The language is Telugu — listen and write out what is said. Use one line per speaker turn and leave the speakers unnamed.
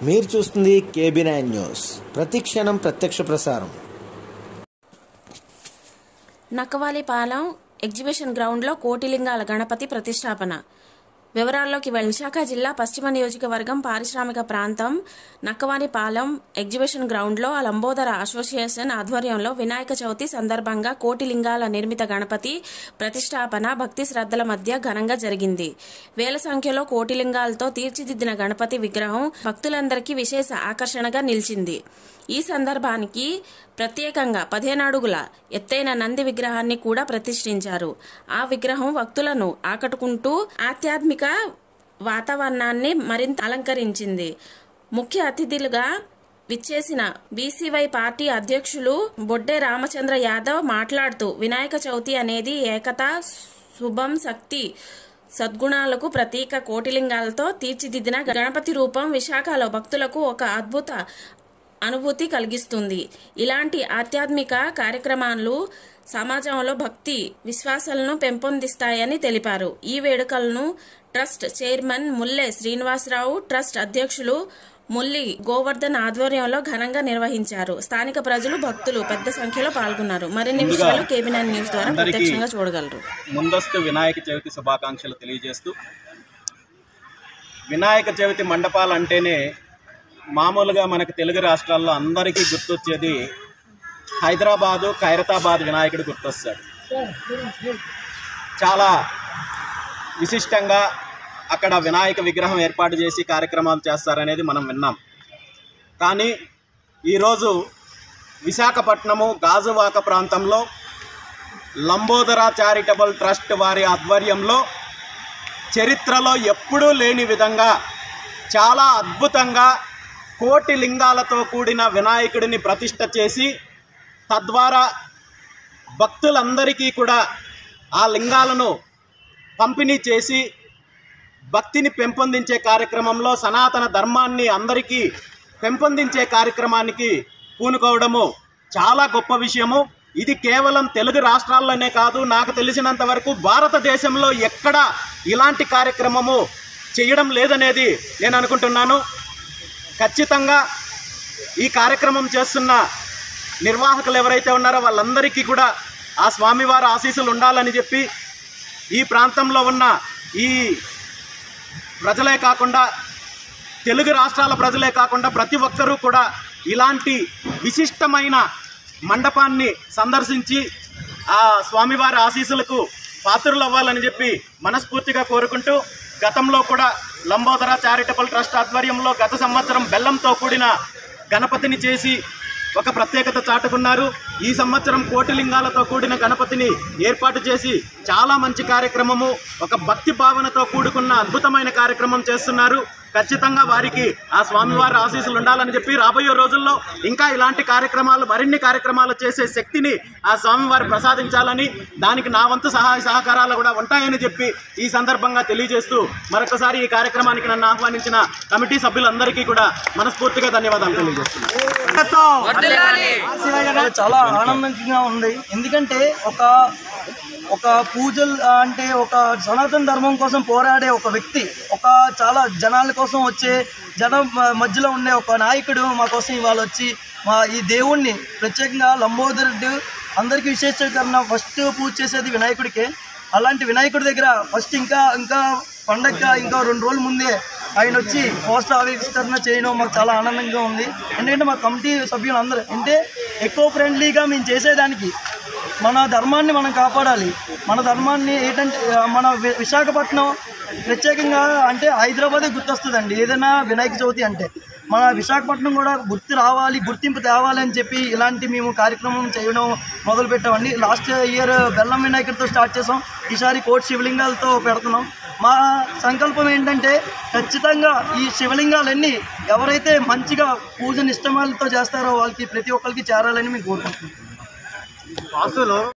మీరు చూస్తుంది KB9 న్యూస్, ప్రతిక్షణం ప్రత్యక్ష ప్రసారం.
నక్కవాలిపాలెం ఎగ్జిబిషన్ గ్రౌండ్లో కోటిలింగాల గణపతి ప్రతిష్టాపన. వివరాల్లోకి విశాఖ జిల్లా పశ్చిమ నియోజకవర్గం పారిశ్రామిక ప్రాంతం నక్కవాలిపాలెం ఎగ్జిబిషన్ గ్రౌండ్లో లంబోదర అసోసియేషన్ ఆధ్వర్యంలో వినాయక చవితి సందర్భంగా కోటిలింగాల నిర్మిత గణపతి ప్రతిష్టాపన భక్తి శ్రద్ధల మధ్య ఘనంగా జరిగింది. వేల సంఖ్యలో కోటిలింగాలతో తీర్చిదిద్దిన గణపతి విగ్రహం భక్తులందరికీ విశేష ఆకర్షణగా నిలిచింది. ఈ సందర్భానికి ప్రత్యేకంగా 15 అడుగుల ఎత్తైన నంది విగ్రహాన్ని కూడా ప్రతిష్ఠించారు. ఆ విగ్రహం భక్తులను ఆకట్టుకుంటూ ఆధ్యాత్మిక వాతావరణాన్ని మరింత అలంకరించింది. ముఖ్య అతిథులుగా విచ్చేసిన BCY పార్టీ అధ్యక్షులు బొడ్డే రామచంద్ర యాదవ్ మాట్లాడుతూ, వినాయక చవితి అనేది ఏకత, శుభం, శక్తి, సద్గుణాలకు ప్రతీక. కోటిలింగాలతో తీర్చిదిద్దిన గణపతి రూపం విశాఖలో భక్తులకు ఒక అద్భుత అనుభూతి కలిగిస్తుంది. ఇలాంటి ఆధ్యాత్మిక కార్యక్రమాలు సమాజంలో భక్తి విశ్వాసాలను పెంపొందిస్తాయని తెలిపారు. ఈ వేడుకలను ట్రస్ట్ చైర్మన్ ముల్లె శ్రీనివాసరావు, ట్రస్ట్ అధ్యక్షులు ముల్లి గోవర్ధన్ ఆధ్వర్యంలో ఘనంగా నిర్వహించారు. స్థానిక ప్రజలు, భక్తులు పెద్ద సంఖ్యలో పాల్గొన్నారు. మరిన్ని విషయాలు KB9 న్యూస్ ద్వారా ప్రత్యక్షంగా చూడగలరు.
ముందస్తు వినాయక చవితి శుభాకాంక్షలు తెలియజేస్తూ, వినాయక చవితి మండపాలు అంటేనే మామూలుగా మనకు తెలుగు రాష్ట్రాల్లో అందరికీ గుర్తొచ్చేది హైదరాబాదు, ఖైరతాబాద్ వినాయకుడు గుర్తొస్తాడు. చాలా విశిష్టంగా అక్కడ వినాయక విగ్రహం ఏర్పాటు చేసి కార్యక్రమాలు చేస్తారనేది మనం విన్నాం. కానీ ఈరోజు విశాఖపట్నము గాజువాక ప్రాంతంలో లంబోదర చారిటబుల్ ట్రస్ట్ వారి ఆధ్వర్యంలో చరిత్రలో ఎప్పుడూ లేని విధంగా చాలా అద్భుతంగా కోటి లింగాలతో కూడిన వినాయకుడిని ప్రతిష్ఠ చేసి, తద్వారా భక్తులందరికీ కూడా ఆ లింగాలను పంపిణీ చేసి భక్తిని పెంపొందించే కార్యక్రమంలో, సనాతన ధర్మాన్ని అందరికీ పెంపొందించే కార్యక్రమానికి పూనుకోవడము చాలా గొప్ప విషయము. ఇది కేవలం తెలుగు రాష్ట్రాల్లోనే కాదు, నాకు తెలిసినంత వరకు భారతదేశంలో ఎక్కడ ఇలాంటి కార్యక్రమము చేయడం లేదనేది నేను అనుకుంటున్నాను. ఖచ్చితంగా ఈ కార్యక్రమం చేస్తున్న నిర్వాహకులు ఎవరైతే ఉన్నారో వాళ్ళందరికీ కూడా ఆ స్వామివారి ఆశీస్సులు ఉండాలని చెప్పి, ఈ ప్రాంతంలో ఉన్న ఈ ప్రజలే కాకుండా, తెలుగు రాష్ట్రాల ప్రజలే కాకుండా ప్రతి ఒక్కరూ కూడా ఇలాంటి విశిష్టమైన మండపాన్ని సందర్శించి ఆ స్వామివారి ఆశీస్సులకు పాత్రులు అవ్వాలని చెప్పి మనస్ఫూర్తిగా కోరుకుంటూ, గతంలో కూడా లంబోదర చారిటబుల్ ట్రస్ట్ ఆధ్వర్యంలో గత సంవత్సరం బెల్లంతో కూడిన గణపతిని చేసి ఒక ప్రత్యేకత చాటుకున్నారు. ఈ సంవత్సరం కోటిలింగాలతో కూడిన గణపతిని ఏర్పాటు చేసి చాలా మంచి కార్యక్రమము, ఒక భక్తి భావనతో కూడుకున్న అద్భుతమైన కార్యక్రమం చేస్తున్నారు. ఖచ్చితంగా వారికి ఆ స్వామివారి ఆశీస్సులు ఉండాలని చెప్పి, రాబోయే రోజుల్లో ఇంకా ఇలాంటి కార్యక్రమాలు, మరిన్ని కార్యక్రమాలు చేసే శక్తిని ఆ స్వామివారు ప్రసాదించాలని, దానికి నా వంతు సహాయ సహకారాలు కూడా ఉంటాయని చెప్పి ఈ సందర్భంగా తెలియజేస్తూ, మరొకసారి ఈ కార్యక్రమానికి నన్ను ఆహ్వానించిన కమిటీ సభ్యులందరికీ కూడా మనస్ఫూర్తిగా ధన్యవాదాలు తెలియజేస్తున్నాను.
చాలా ఆనందంగా ఉంది. ఎందుకంటే ఒక పూజలు అంటే ఒక సనాతన ధర్మం కోసం పోరాడే ఒక వ్యక్తి, ఒక చాలా జనాల కోసం వచ్చే జనం మధ్యలో ఉండే ఒక నాయకుడు మా కోసం ఇవాళ వచ్చి ఈ దేవుణ్ణి ప్రత్యేకంగా లంబోదరుడు అందరికీ విశేషీకరణ ఫస్ట్ పూజ చేసేది వినాయకుడికే. అలాంటి వినాయకుడి దగ్గర ఫస్ట్ ఇంకా పండగ ఇంకా 2 రోజుల ముందే ఆయన వచ్చి పోస్టర్ ఆవిష్కరణ చేయడం మాకు చాలా ఆనందంగా ఉంది. ఎందుకంటే మా కమిటీ సభ్యులు అందరూ అంటే ఎకో ఫ్రెండ్లీగా మేము చేసేదానికి మన ధర్మాన్ని మనం కాపాడాలి. మన ధర్మాన్ని ఏంటంటే మన విశాఖపట్నం ప్రత్యేకంగా అంటే హైదరాబాదే గుర్తొస్తుందండి ఏదైనా వినాయక చవితి అంటే. మన విశాఖపట్నం కూడా గుర్తింపు తేవాలి అని చెప్పి ఇలాంటి మేము కార్యక్రమం చేయడం మొదలుపెట్టామండి. లాస్ట్ ఇయర్ బెల్లం వినాయకుడితో స్టార్ట్ చేసాం, ఈసారి కోటి శివలింగాలతో పెడుతున్నాం. మా సంకల్పం ఏంటంటే ఖచ్చితంగా ఈ శివలింగాలన్నీ ఎవరైతే మంచిగా పూజ నిష్టమాలతో చేస్తారో వాళ్ళకి ప్రతి ఒక్కరికి చేరాలని మేము కోరుకుంటున్నాం.